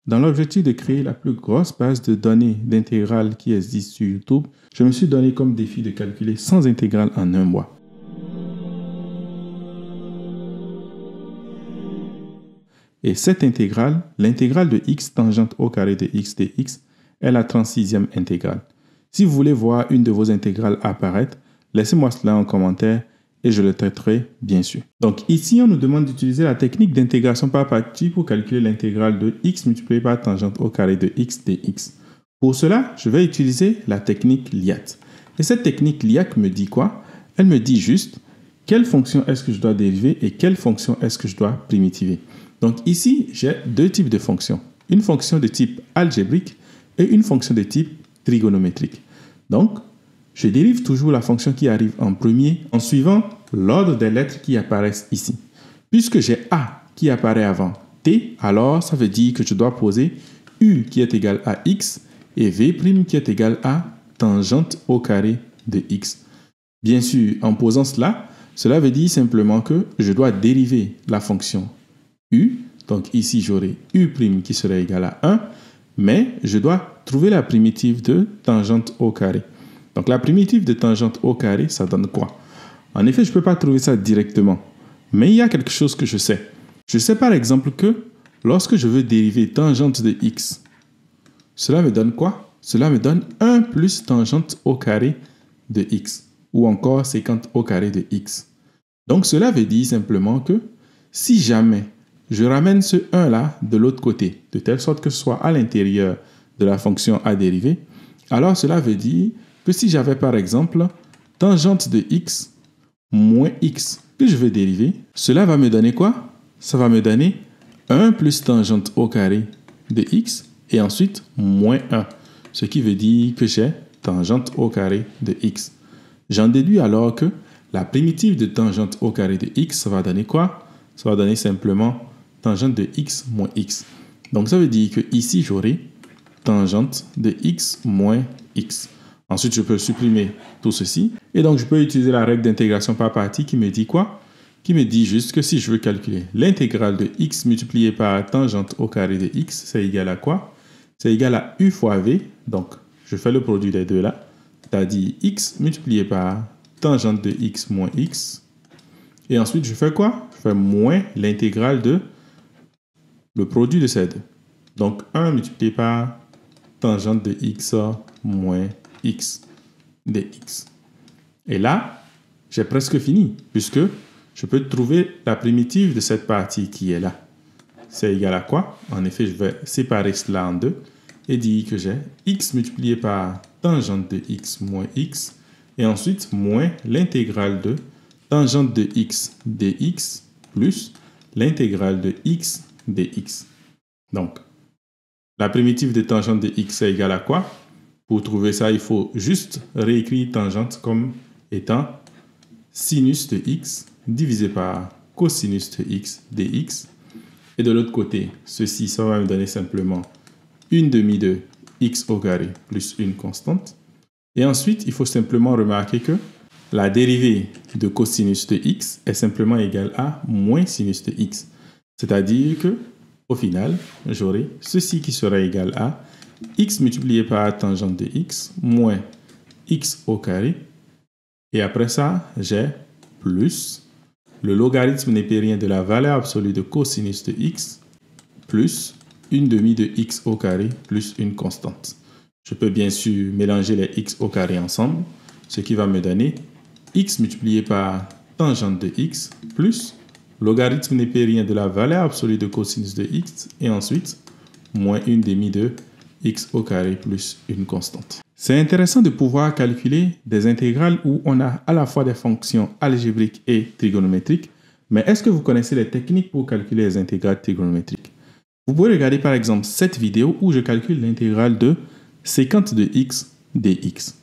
Dans l'objectif de créer la plus grosse base de données d'intégrales qui existe sur YouTube, je me suis donné comme défi de calculer 100 intégrales en un mois. Et cette intégrale, l'intégrale de x tangente au carré de x dx, est la 36e intégrale. Si vous voulez voir une de vos intégrales apparaître, laissez-moi cela en commentaire et je le traiterai bien sûr. Donc ici, on nous demande d'utiliser la technique d'intégration par partie pour calculer l'intégrale de x multiplié par tangente au carré de x dx. Pour cela, je vais utiliser la technique LIAC. Et cette technique LIAC me dit quoi? Elle me dit juste quelle fonction est-ce que je dois dériver et quelle fonction est-ce que je dois primitiver. Donc ici, j'ai deux types de fonctions. Une fonction de type algébrique et une fonction de type trigonométrique. Donc, je dérive toujours la fonction qui arrive en premier en suivant l'ordre des lettres qui apparaissent ici. Puisque j'ai A qui apparaît avant T, alors ça veut dire que je dois poser U qui est égal à X et V' qui est égal à tangente au carré de X. Bien sûr, en posant cela veut dire simplement que je dois dériver la fonction U. Donc ici, j'aurai U' qui serait égal à 1, mais je dois trouver la primitive de tangente au carré. Donc la primitive de tangente au carré, ça donne quoi? En effet, je ne peux pas trouver ça directement, mais il y a quelque chose que je sais. Je sais par exemple que lorsque je veux dériver tangente de x, cela me donne quoi? Cela me donne 1 plus tangente au carré de x, ou encore 50 au carré de x. Donc cela veut dire simplement que si jamais je ramène ce 1 là de l'autre côté, de telle sorte que ce soit à l'intérieur de la fonction à dériver, alors cela veut dire que si j'avais par exemple tangente de x moins x que je veux dériver, cela va me donner quoi? Ça va me donner 1 plus tangente au carré de x et ensuite moins 1, ce qui veut dire que j'ai tangente au carré de x. J'en déduis alors que la primitive de tangente au carré de x, ça va donner quoi? Ça va donner simplement tangente de x moins x. Donc ça veut dire que ici j'aurai tangente de x moins x. Ensuite, je peux supprimer tout ceci. Et donc, je peux utiliser la règle d'intégration par partie qui me dit quoi? Qui me dit juste que si je veux calculer l'intégrale de x multiplié par tangente au carré de x, c'est égal à quoi? C'est égal à u fois v. Donc, je fais le produit des deux là. C'est-à-dire x multiplié par tangente de x moins x. Et ensuite, je fais quoi? Je fais moins l'intégrale de le produit de ces deux. Donc, 1 multiplié par tangente de x moins x dx. Et là, j'ai presque fini, puisque je peux trouver la primitive de cette partie qui est là. C'est égal à quoi? En effet, je vais séparer cela en deux et dire que j'ai x multiplié par tangente de x moins x, et ensuite moins l'intégrale de tangente de x dx plus l'intégrale de x dx. Donc, la primitive de tangente de x est égale à quoi? Pour trouver ça, il faut juste réécrire tangente comme étant sinus de x divisé par cosinus de x dx. Et de l'autre côté, ceci, ça va me donner simplement une demi de x au carré plus une constante. Et ensuite, il faut simplement remarquer que la dérivée de cosinus de x est simplement égale à moins sinus de x. C'est-à-dire que, au final, j'aurai ceci qui sera égal à x multiplié par tangente de x moins x au carré. Et après ça, j'ai plus le logarithme népérien de la valeur absolue de cosinus de x plus une demi de x au carré plus une constante. Je peux bien sûr mélanger les x au carré ensemble, ce qui va me donner x multiplié par tangente de x plus logarithme népérien de la valeur absolue de cosinus de x et ensuite moins une demi de x au carré plus une constante. C'est intéressant de pouvoir calculer des intégrales où on a à la fois des fonctions algébriques et trigonométriques, mais est-ce que vous connaissez les techniques pour calculer les intégrales trigonométriques? Vous pouvez regarder par exemple cette vidéo où je calcule l'intégrale de sécante de x dx.